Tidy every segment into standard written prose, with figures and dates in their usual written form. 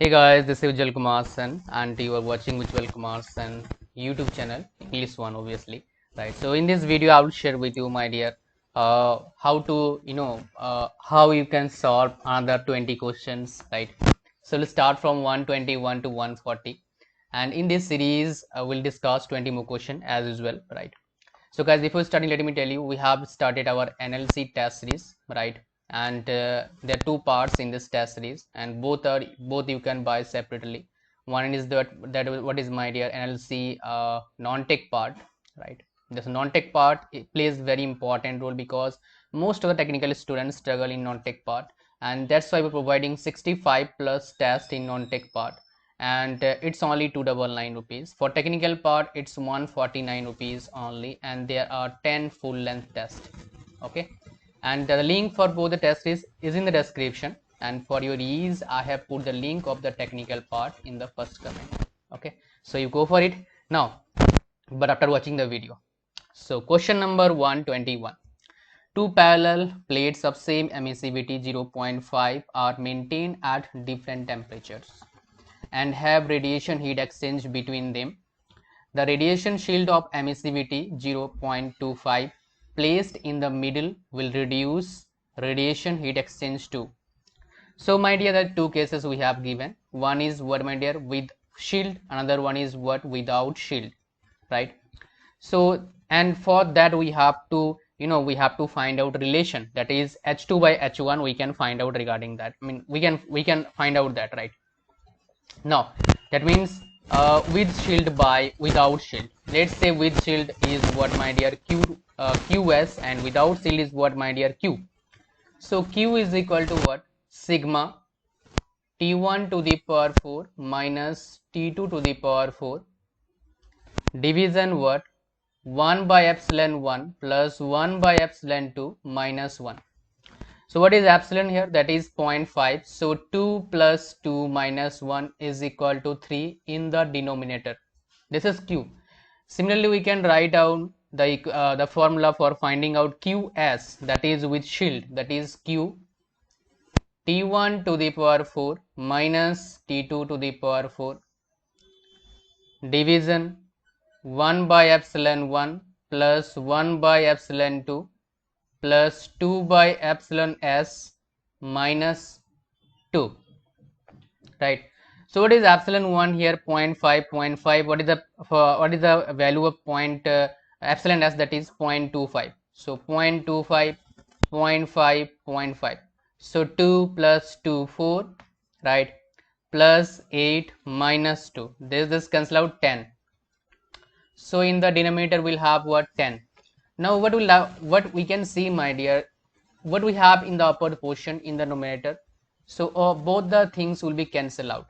Hey guys, this is Ujjwal Kumar Sen, and you are watching Ujjwal Kumar Sen YouTube channel, English one obviously, right? So in this video, I will share with you, my dear, how to how you can solve another 20 questions, right? So let's start from 121 to 140, and in this series, we'll discuss 20 more questions as usual, right? So guys, before starting, let me tell you, we have started our NLC test series, right? And there are two parts in this test series, and both you can buy separately. One is that what is, my dear, NLC non-tech part, right? This non-tech part, it plays very important role because most of the technical students struggle in non-tech part, and that's why we're providing 65 plus test in non-tech part, and it's only 299 rupees. For technical part it's 149 rupees only, and there are 10 full length tests. Okay, and the link for both the tests is in the description, and for your ease I have put the link of the technical part in the first comment. Okay, so you go for it now, but after watching the video. So question number 121. Two parallel plates of same emissivity 0.5 are maintained at different temperatures and have radiation heat exchange between them. The radiation shield of emissivity 0.25 placed in the middle will reduce radiation heat exchange too. So my dear, there are two cases we have given. One is what, my dear, with shield, another one is what, without shield, right? So, and for that we have to, we have to find out relation, that is H2 by H1. We can find out regarding that. I mean, we can find out that, right? Now that means with shield by without shield. Let's say with shield is what, my dear, QS, and without shield is what, my dear, Q. So Q is equal to what, sigma T1 to the power 4 minus T2 to the power 4 division what, 1 by epsilon 1 plus 1 by epsilon 2 minus 1. So what is epsilon here? That is 0.5. So 2 plus 2 minus 1 is equal to 3 in the denominator. This is Q. Similarly, we can write down the formula for finding out QS, that is with shield, that is Q T1 to the power 4 minus T2 to the power 4 division 1 by epsilon 1 plus 1 by epsilon 2 plus 2 by epsilon s minus 2, right? So what is epsilon 1 here? 0.5. 0.5. What is the value of epsilon s? That is 0.25. So 0.25, 0.5, 0.5. So 2 plus 2, 4, right? Plus 8 minus 2. This cancel out 10. So in the denominator we'll have what, 10. Now what we can see, my dear, what we have in the upper portion in the numerator. So both the things will be cancelled out.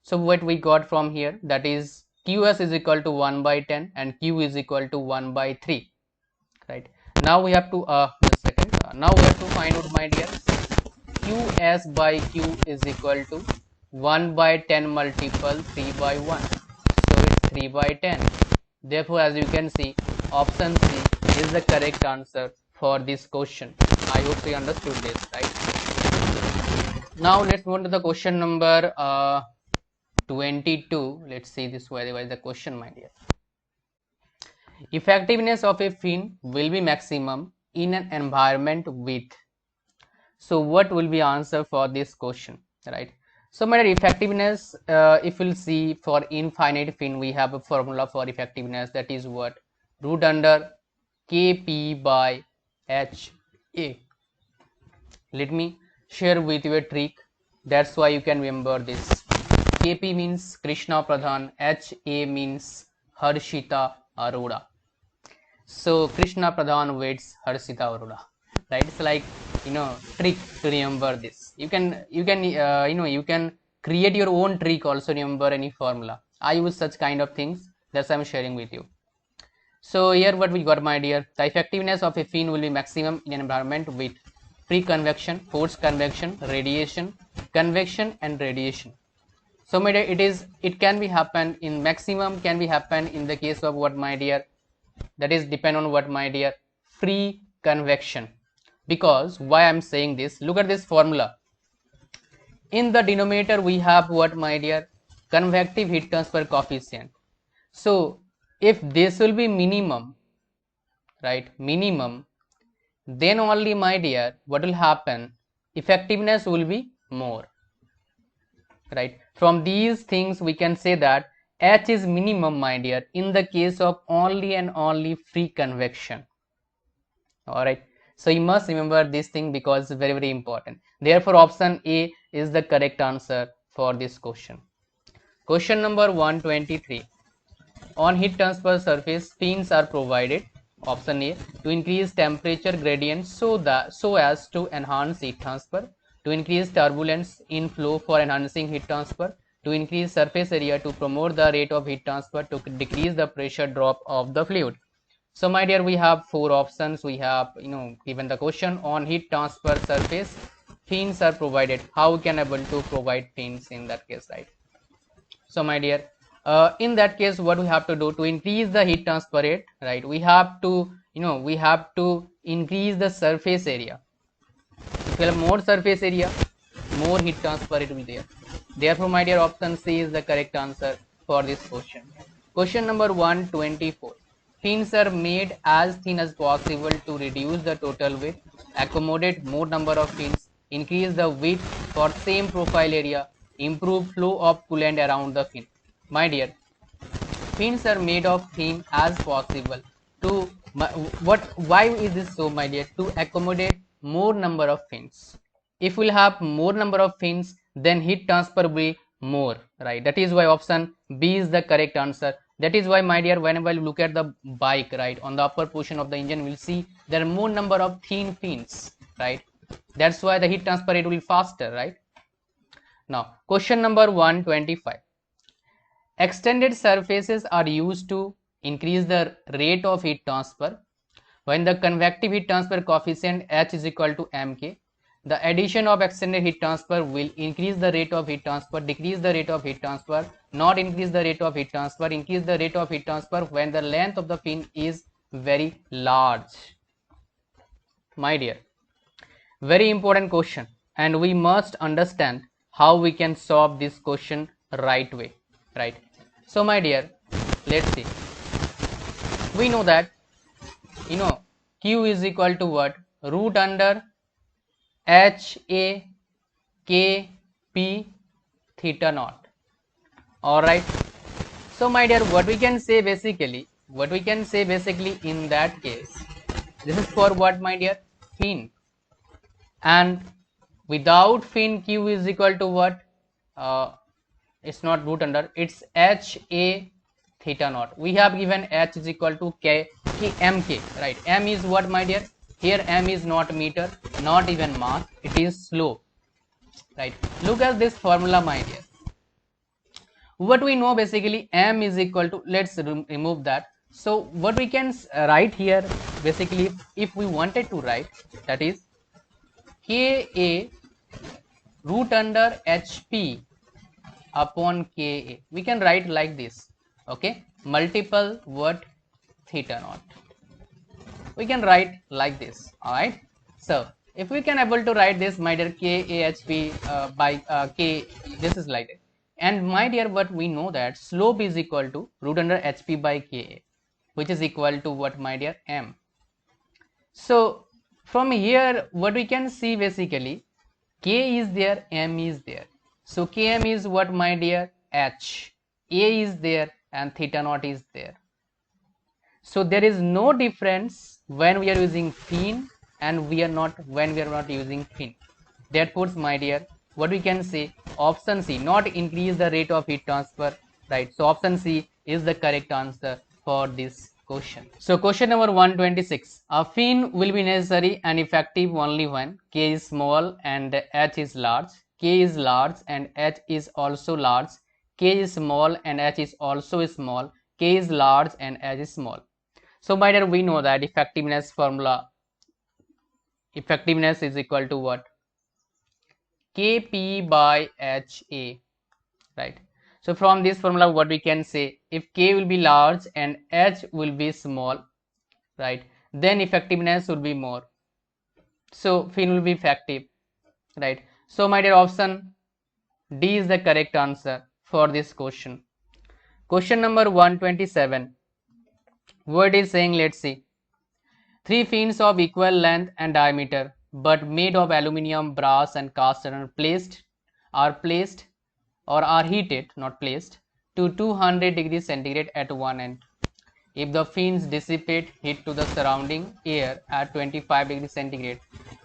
So what we got from here, that is QS is equal to 1 by 10 and Q is equal to 1 by 3, right? Now we have to just a second. Now we have to find out, my dear, QS by Q is equal to 1 by 10 multiple 3 by 1. So it's 3 by 10. Therefore, as you can see, option C is the correct answer for this question. I hope you understood this, right? Now let's move on to the question number 22. Let's see this way the question, my dear. Effectiveness of a fin will be maximum in an environment with. So what will be answer for this question, right? So my effectiveness, if we'll see for infinite fin, we have a formula for effectiveness, that is what, root under Kp by Ha. Let me share with you a trick. That's why you can remember this. Kp means Krishna Pradhan, Ha means Harshita Arora. So Krishna Pradhan waits Harshita Arora, right? It's like, trick to remember this. You can you can create your own trick also, remember any formula. I use such kind of things, that's why I'm sharing with you. So here what we got, my dear, the effectiveness of a fin will be maximum in an environment with free convection, forced convection, radiation, convection and radiation. So my dear, it can be happen in maximum, can be happen in the case of what, my dear, that is depend on what, my dear, free convection. Because why I'm saying this, look at this formula. In the denominator we have what, my dear? Convective heat transfer coefficient. So if this will be minimum, right, minimum, then only, my dear, what will happen? Effectiveness will be more, right? From these things we can say that H is minimum, my dear, in the case of only and only free convection. All right, so you must remember this thing because it's very important. Therefore option A is the correct answer for this question. Question number 123. On heat transfer surface, fins are provided, option A, to increase temperature gradient so as to enhance heat transfer, to increase turbulence in flow for enhancing heat transfer, to increase surface area to promote the rate of heat transfer, to decrease the pressure drop of the fluid. So my dear, we have four options. We have, given the question on heat transfer surface, fins are provided. How we can able to provide fins in that case, right? So my dear, in that case, what we have to do to increase the heat transfer rate, right? We have to, we have to increase the surface area. If you have more surface area, more heat transfer it will be there. Therefore, my dear, option C is the correct answer for this question. Question number 124. Fins are made as thin as possible to reduce the total width, accommodate more number of fins, increase the width for same profile area, improve flow of coolant around the fin. My dear, fins are made of thin as possible to why is this so, my dear? To accommodate more number of fins. If we'll have more number of fins, then heat transfer will be more, right? That is why option B is the correct answer. That is why, my dear, whenever you look at the bike, right, on the upper portion of the engine, we'll see there are more number of thin fins, right? That's why the heat transfer rate will be faster, right? Now question number 125. Extended surfaces are used to increase the rate of heat transfer when the convective heat transfer coefficient H is equal to mk. The addition of extended heat transfer will increase the rate of heat transfer, decrease the rate of heat transfer, not increase the rate of heat transfer, increase the rate of heat transfer when the length of the fin is very large. My dear, very important question, and we must understand how we can solve this question right way, right? So my dear, let's see. We know that, Q is equal to what? Root under H A K P theta naught. All right. So my dear, what we can say basically in that case, this is for what, my dear? Fin. And without fin, Q is equal to what? It's not root under, it's H A theta naught. We have given H is equal to mk, right? M is what, my dear? Here M is not meter, not even mass, it is slope, right? Look at this formula, my dear. What we know basically, M is equal to, let's remove that. So what we can write here basically, if we wanted to write, that is Ka root under HP upon Ka. We can write like this, okay? Multiple what? Theta naught. We can write like this, all right? So if we can able to write this, my dear, KAHP by K, this is like it. And my dear, what we know that slope is equal to root under HP by Ka, which is equal to what, my dear? M. So from here, what we can see basically, K is there, M is there. So Km is what, my dear? H. A is there and theta naught is there. So there is no difference when we are using fin and when we are not using fin. Therefore, my dear, what we can say, option C, not increase the rate of heat transfer, right? So option C is the correct answer for this question. So question number 126. A fin will be necessary and effective only when K is small and H is large. K is large and H is also large. K is small and H is also small. K is large and H is small. So my dear, we know that effectiveness formula, effectiveness is equal to what? Kp by Ha, right? So from this formula, what we can say, if K will be large and H will be small, right, then effectiveness will be more. So fin will be effective, right? So my dear, option D is the correct answer for this question. Question number 127. What is saying? Let's see. Three fins of equal length and diameter but made of aluminium, brass and cast iron are placed or are heated, not placed, to 200 degrees centigrade at one end. If the fins dissipate heat to the surrounding air at 25 degrees centigrade,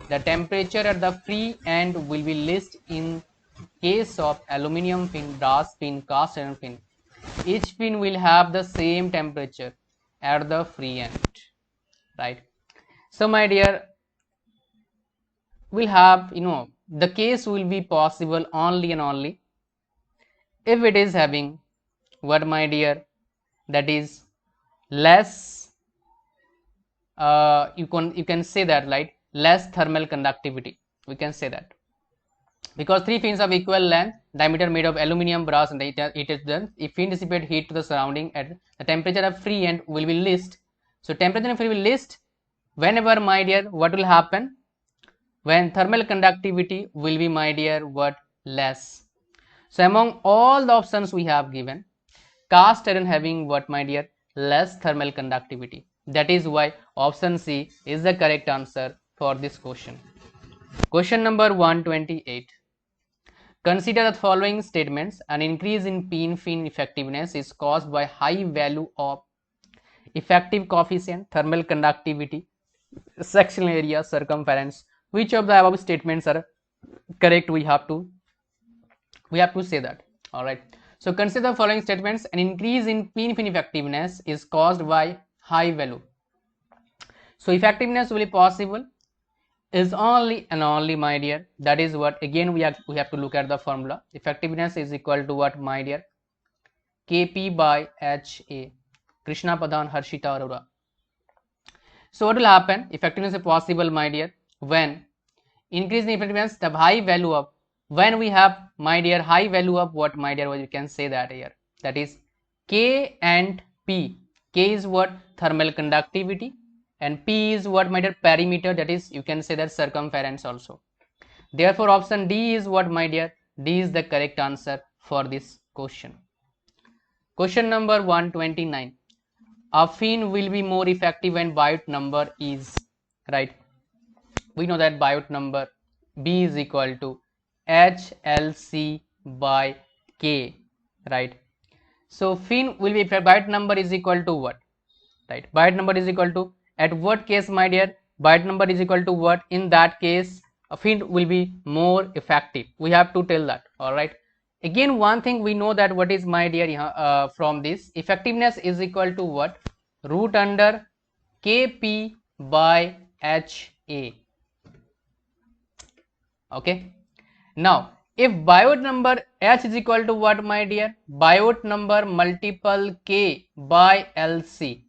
the temperature at the free end will be least in case of aluminium fin, brass fin, cast iron fin. Each fin will have the same temperature at the free end, right? So my dear, we'll have, the case will be possible only and only if it is having what, my dear, that is less, you can say that, right, less thermal conductivity. We can say that because three fins of equal length, diameter made of aluminium, brass and it is done. If fin dissipate heat to the surrounding at the temperature of free end will be least. So temperature of free will be least whenever, my dear, what will happen? When thermal conductivity will be, my dear, what? Less. So among all the options we have given, cast iron having what, my dear? Less thermal conductivity. That is why option C is the correct answer for this question. Question number 128. Consider the following statements. An increase in fin effectiveness is caused by high value of effective coefficient, thermal conductivity, sectional area, circumference. Which of the above statements are correct? We have to say that. All right. So consider the following statements. An increase in fin effectiveness is caused by high value. So effectiveness will be possible is only and only, my dear, that is what, again we have to look at the formula. Effectiveness is equal to what, my dear? Kp by Ha. Krishna Pradhan, Harshita Arora. So what will happen? Effectiveness is possible, my dear, when increase in effectiveness, the high value of, when we have, my dear, high value of what, my dear, well, you can say that here, that is K and P. K is what? Thermal conductivity, and P is what, my dear? Perimeter, that is, you can say that circumference also. Therefore option D is what, my dear? D is the correct answer for this question. Question number 129. A fin will be more effective when Biot number is, right? We know that Biot number B is equal to HLC by K, right? So fin will be, Biot number is equal to what, right? Biot number is equal to, at what case, my dear? Biot number is equal to what? In that case, a fin will be more effective. We have to tell that. All right. Again, one thing we know that what is, my dear, from this, effectiveness is equal to what? Root under Kp by Ha. Okay. Now, if Biot number H is equal to what, my dear? Biot number multiple K by Lc.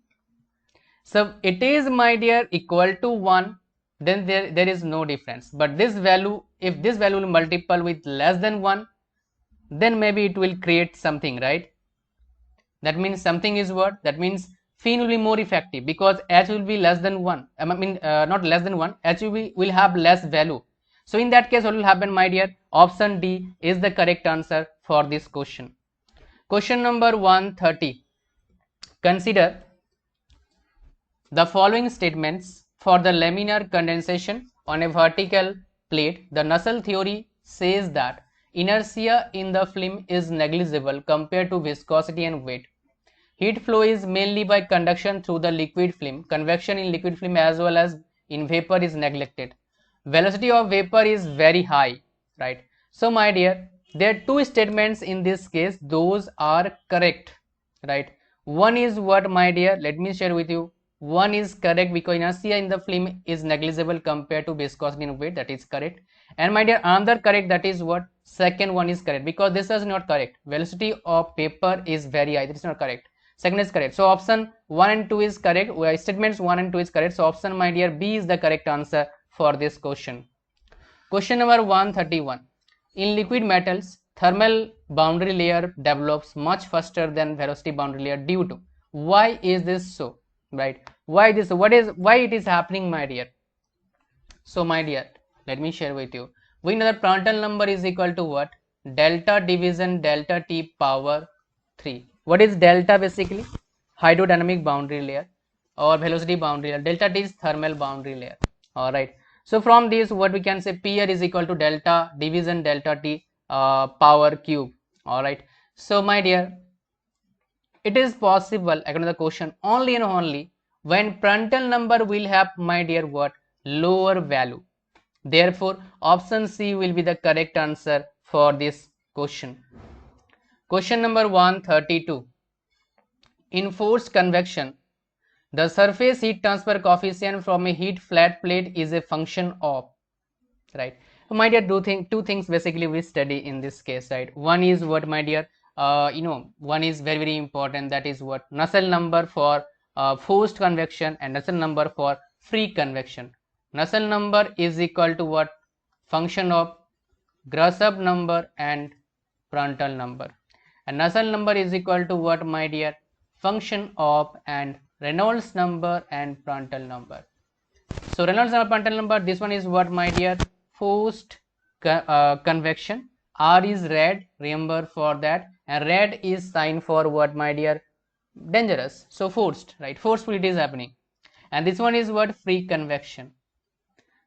So it is, my dear, equal to 1, then there is no difference. But this value, if this value will multiple with less than 1, then maybe it will create something, right? That means something is what? That means fin will be more effective because H will be less than 1. I mean, not less than 1. H will have less value. So in that case, what will happen, my dear? Option D is the correct answer for this question. Question number 130. Consider the following statements for the laminar condensation on a vertical plate. The Nusselt theory says that inertia in the film is negligible compared to viscosity and weight. Heat flow is mainly by conduction through the liquid film. Convection in liquid film as well as in vapor is neglected. Velocity of vapor is very high, right? So my dear, there are two statements in this case. Those are correct, right? One is what, my dear? Let me share with you. One is correct because inertia in the film is negligible compared to viscosity and weight. That is correct. And my dear, another correct, that is what? Second one is correct because this is not correct. Velocity of vapor is very high. That is not correct. Second is correct. So option 1 and 2 is correct. Statements 1 and 2 is correct. So option, my dear, B is the correct answer for this question. Question number 131. In liquid metals, thermal boundary layer develops much faster than velocity boundary layer due to. Why is this so? Right? Why this? Why it is happening, my dear? So my dear, let me share with you. We know that Prandtl number is equal to what? delta division delta T power 3. What is delta? Basically hydrodynamic boundary layer or velocity boundary layer. Delta T is thermal boundary layer. All right. So from this, what we can say, P here is equal to delta division delta T power cube. All right. So my dear, it is possible according to the question only and only when Prandtl number will have, my dear, what? Lower value. Therefore, option C will be the correct answer for this question. Question number 132. In forced convection, the surface heat transfer coefficient from a heat flat plate is a function of, right? My dear, two things basically we study in this case, right? One is what, my dear, one is very, very important, that is what? Nusselt number for forced convection and Nusselt number for free convection. Nusselt number is equal to what? Function of Grashof number and Prandtl number. And Nusselt number is equal to what, my dear? Function of and Reynolds number and Prandtl number. So Reynolds number, Prandtl number, this one is what, my dear? Forced convection. R is red, remember for that, and red is sign for what, my dear? Dangerous. So forced, right? Forceful it is happening. And this one is what? Free convection.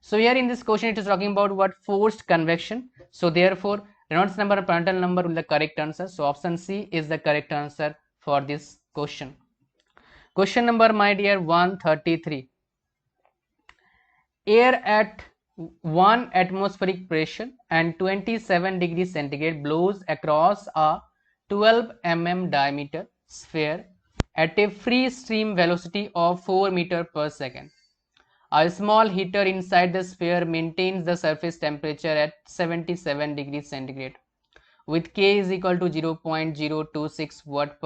So here in this question it is talking about what? Forced convection. So therefore Reynolds number and Prandtl number will be the correct answer. So option C is the correct answer for this question. Question number, my dear, 133. Air at 1 atmospheric pressure and 27 degrees centigrade blows across a 12 mm diameter sphere at a free stream velocity of 4 meter per second. A small heater inside the sphere maintains the surface temperature at 77 degrees centigrade with K is equal to 0.026 watt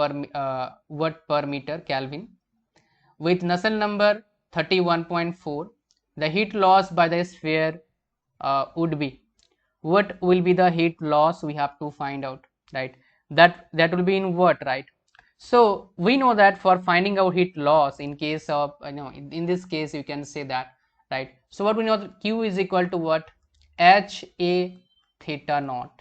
per meter Kelvin. With Nusselt number 31.4, the heat loss by the sphere would be, what will be the heat loss? We have to find out, right? That will be in what, right? So we know that for finding out heat loss in case of, in this case you can say that, right? So what we know, Q is equal to what? HA theta naught.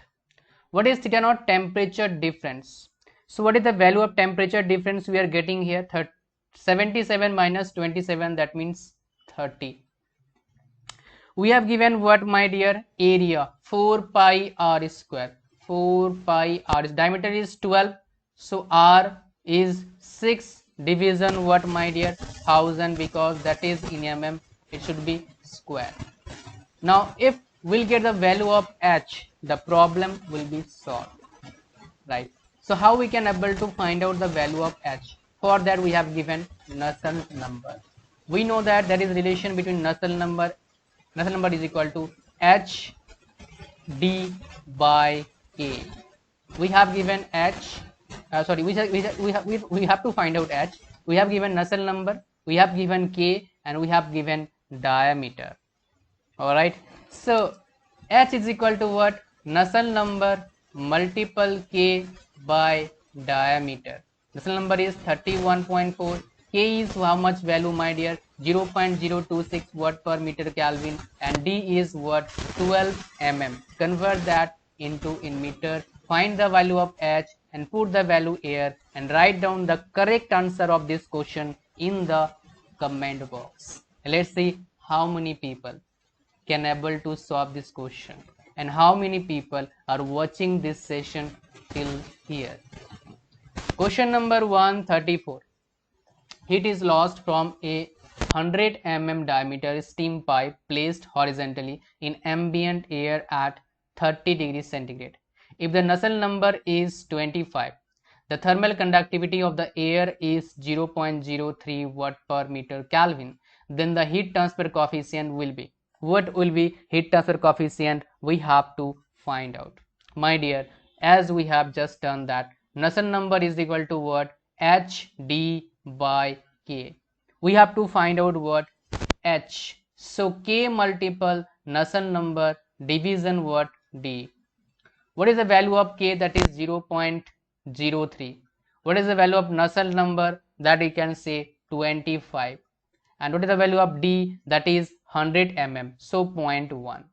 What is theta naught? Temperature difference. So what is the value of temperature difference we are getting here? 77 minus 27, that means 30. We have given what, my dear? Area 4 pi r square. 4 pi r, diameter is 12, so r is 6 division what, my dear? 1000, because that is in mm, it should be square. Now if we'll get the value of h, the problem will be solved, right? So how we can able to find out the value of h? For that we have given Nusselt number. We know that there is relation between Nusselt number. Nusselt number is equal to h d by k. We have given h. We have to find out h. We have given Nusselt number. We have given k, and we have given diameter. All right. So h is equal to what? Nusselt number multiple k by diameter. Nusselt number is 31.4. K is how much value, my dear? 0.026 watt per meter Kelvin, and D is what? 12 mm. Convert that into in meter. Find the value of H and put the value here and write down the correct answer of this question in the comment box. Let's see how many people can able to solve this question and how many people are watching this session till here. Question number 134. Heat is lost from a 100 mm diameter steam pipe placed horizontally in ambient air at 30 degrees centigrade. If the Nusselt number is 25, the thermal conductivity of the air is 0.03 watt per meter Kelvin, then the heat transfer coefficient will be. What will be heat transfer coefficient? We have to find out. My dear, as we have just done that, Nusselt number is equal to what? HD by K. We have to find out what? H. So K multiple Nusselt number division what? D. What is the value of K? That is 0.03. What is the value of Nusselt number? That we can say 25. And what is the value of D? That is 100 mm. So 0.1.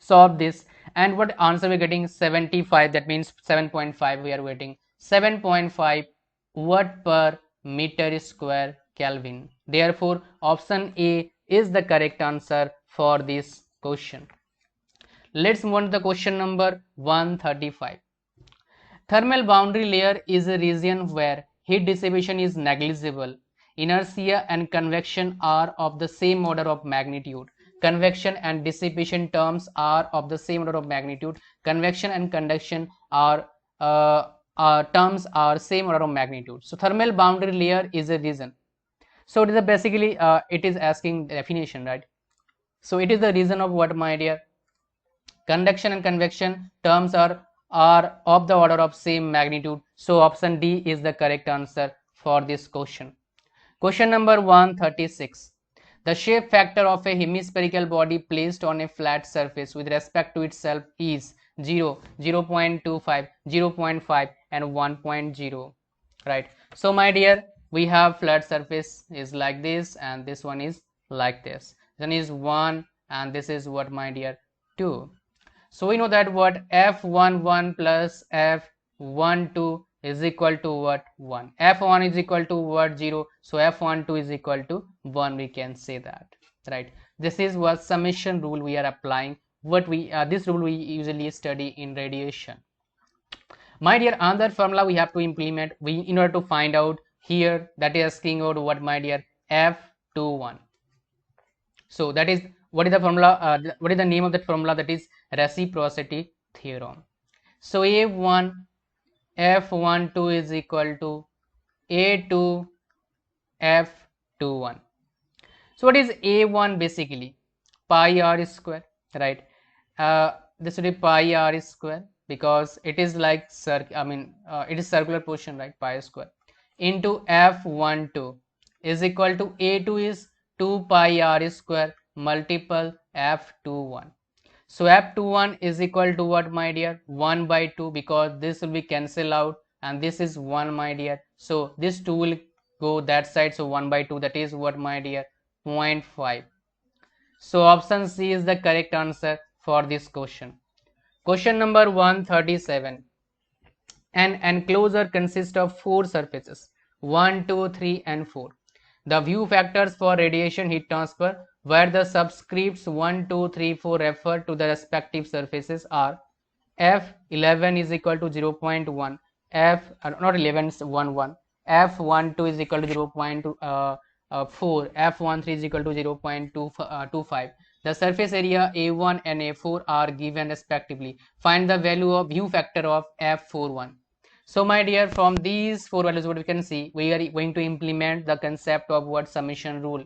Solve this And what answer we're getting? 75. That means 7.5 we are getting. 7.5 watt per meter square Kelvin. Therefore, option A is the correct answer for this question. Let's move on to the question number 135. Thermal boundary layer is a region where heat dissipation is negligible. Inertia and convection are of the same order of magnitude. Convection and dissipation terms are of the same order of magnitude. Convection and conduction are terms are same order of magnitude. So thermal boundary layer is a region. So it is basically it is asking definition, right? So it is the region of what, my dear? Conduction and convection terms are of the order of same magnitude. So option D is the correct answer for this question. Question number 136. The shape factor of a hemispherical body placed on a flat surface with respect to itself is 0, 0.25, 0.5 and 1.0. Right. So my dear, we have flat surface is like this and this one is like this. Then is 1 and this is what, my dear? 2. So we know that what F11 plus F12 is equal to what? 1. F1 is equal to what? 0. So F12 is equal to 1. We can say that, right? This is what summation rule we are applying. What we this rule we usually study in radiation. My dear, another formula we have to implement in order to find out here, that is asking out what, my dear? F21. So that is what is the formula? What is the name of that formula? That is reciprocity theorem. So A1 F12 is equal to A2 F21. So what is A1 basically? Pi r square, right? This would be pi r square because it is like it is circular portion, right? Pi square into F12 is equal to A2 is 2 pi r square multiple F21. So F21 is equal to what, my dear? 1 by 2, because this will be cancel out and this is 1, my dear. So this 2 will go that side, so 1 by 2, that is what, my dear? 0.5. So option C is the correct answer for this question. Question number 137. An enclosure consists of 4 surfaces, 1, 2, 3 and 4. The view factors for radiation heat transfer, where the subscripts 1, 2, 3, 4 refer to the respective surfaces, are F11 is equal to 0.1, not 11 is 1, 1, F12 is equal to 0.4, F13 is equal to 0.25. The surface area A1 and A4 are given respectively. Find the value of view factor of F41. So my dear, from these 4 values, what we can see, we are going to implement the concept of what? Summation rule.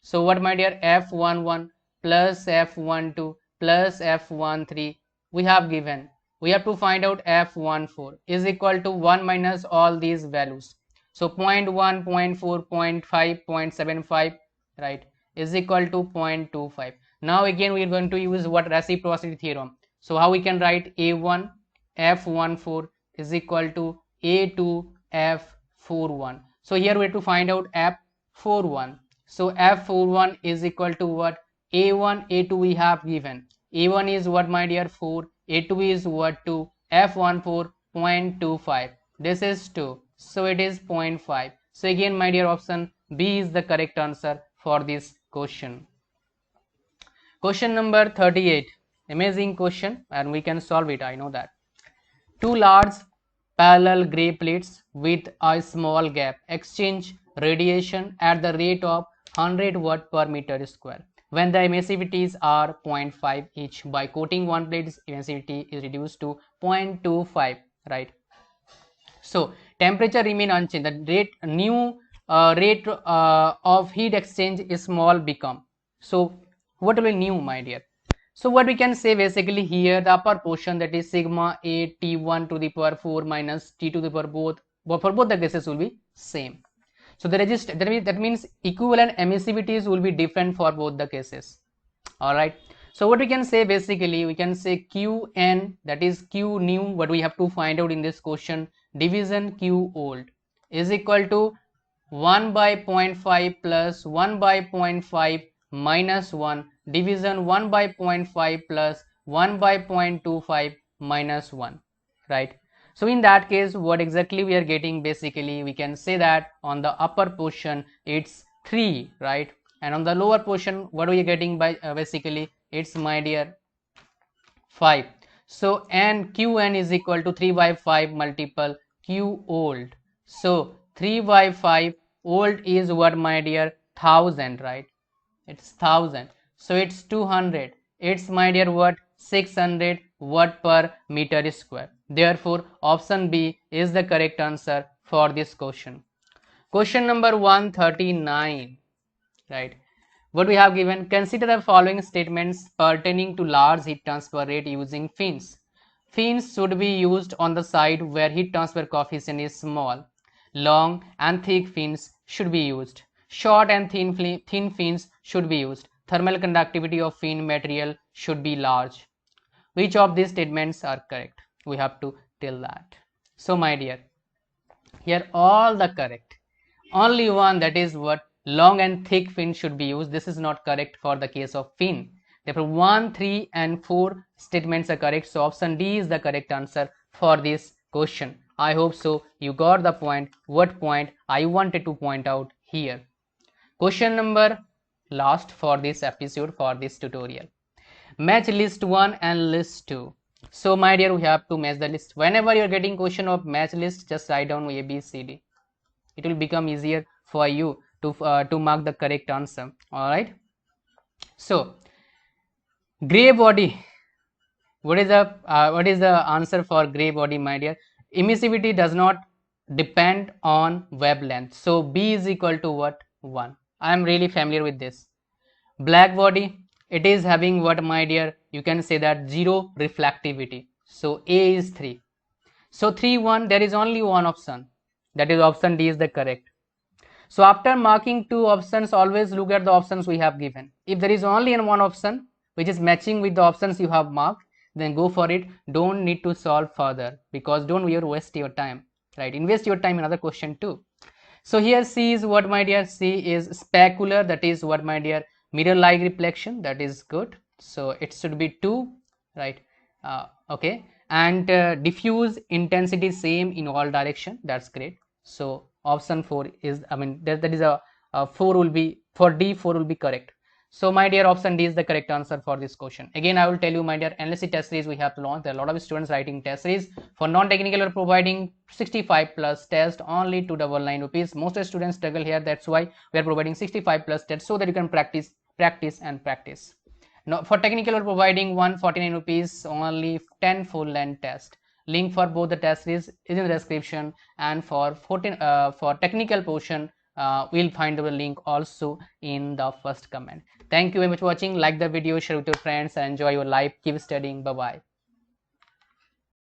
So what, my dear? F11 plus F12 plus F13 we have given. We have to find out F14 is equal to 1 minus all these values. So 0.1, 0.4, 0.5, 0.75, right, is equal to 0.25. Now again we are going to use what? Reciprocity theorem. So how we can write? A1 F14 is equal to A2 F41. So here we have to find out F41. So F41 is equal to what? A1, A2 we have given. A1 is what, my dear? 4. A2 is what? 2. F14 0.25. This is 2. So it is 0.5. So again, my dear, option B is the correct answer for this question. Question number 38. Amazing question, and we can solve it. I know that. 2 large parallel gray plates with a small gap exchange radiation at the rate of 100 watt per meter square. When the emissivities are 0.5 each, by coating one plate's emissivity is reduced to 0.25, right? So temperature remain unchanged. The rate of heat exchange is small become. So what will be new, my dear? So what we can say basically here, the upper portion, that is sigma A T1 to the power 4 minus T to the power for both the gases will be same. So the resist that means equivalent emissivities will be different for both the cases. All right. So what we can say basically, we can say Qn, that is Q new, what we have to find out in this question, division Q old is equal to 1 by 0.5 plus 1 by 0.5 minus 1 division 1 by 0.5 plus 1 by 0.25 minus 1, right? So in that case, what exactly we are getting, basically we can say that on the upper portion it's 3, right? And on the lower portion, what are we getting by basically it's, my dear, 5. So n qn is equal to 3 by 5 multiple q old. So 3 by 5 old is what, my dear? 1000, right? It's 1000. So it's 200. It's, my dear, what? 600 watt per meter square. Therefore option B is the correct answer for this question. Question number 139, right? What we have given, consider the following statements pertaining to large heat transfer rate using fins. Fins should be used on the side where heat transfer coefficient is small. Long and thick fins should be used. Short and thin fins should be used. Thermal conductivity of fin material should be large. Which of these statements are correct? We have to tell that. So, my dear, here all the correct. Only one, that is what, long and thick fin should be used. This is not correct for the case of fin. Therefore 1, 3 and 4 statements are correct. So option D is the correct answer for this question. I hope so you got the point, what point I wanted to point out here. Question number last for this episode, for this tutorial. Match list 1 and list 2. So my dear, we have to match the list. Whenever you are getting question of match list, just write down A, B, C, D. It will become easier for you to mark the correct answer. All right. So gray body. What is the answer for gray body, my dear? Emissivity does not depend on wavelength. So B is equal to what? 1. I am really familiar with this. Black body, it is having what, my dear? You can say that 0 reflectivity. So A is 3. So 3, 1, there is only one option. That is option D is the correct. So after marking two options, always look at the options we have given. If there is only one option which is matching with the options you have marked, then go for it. Don't need to solve further, because don't waste your time, right? Invest your time in another question too. So here C is what, my dear? C is specular, that is what, my dear? Mirror like reflection, that is good. So it should be 2, right? Okay. And diffuse intensity same in all direction, that's great. So option 4 is, I mean, that is a 4 will be, for D 4 will be correct. So my dear, option D is the correct answer for this question. Again, I will tell you, my dear, endlessly test series we have to launch. There are a lot of students writing test series. For non-technical, we are providing 65 plus test only 299 rupees. Most students struggle here. That's why we are providing 65 plus test, so that you can practice and practice. Now for technical, we are providing 149 rupees, only 10 full length test. Link for both the test series is in the description, and for technical portion, we'll find the link also in the first comment. Thank you very much for watching. Like the video, share with your friends, and enjoy your life. Keep studying. Bye bye.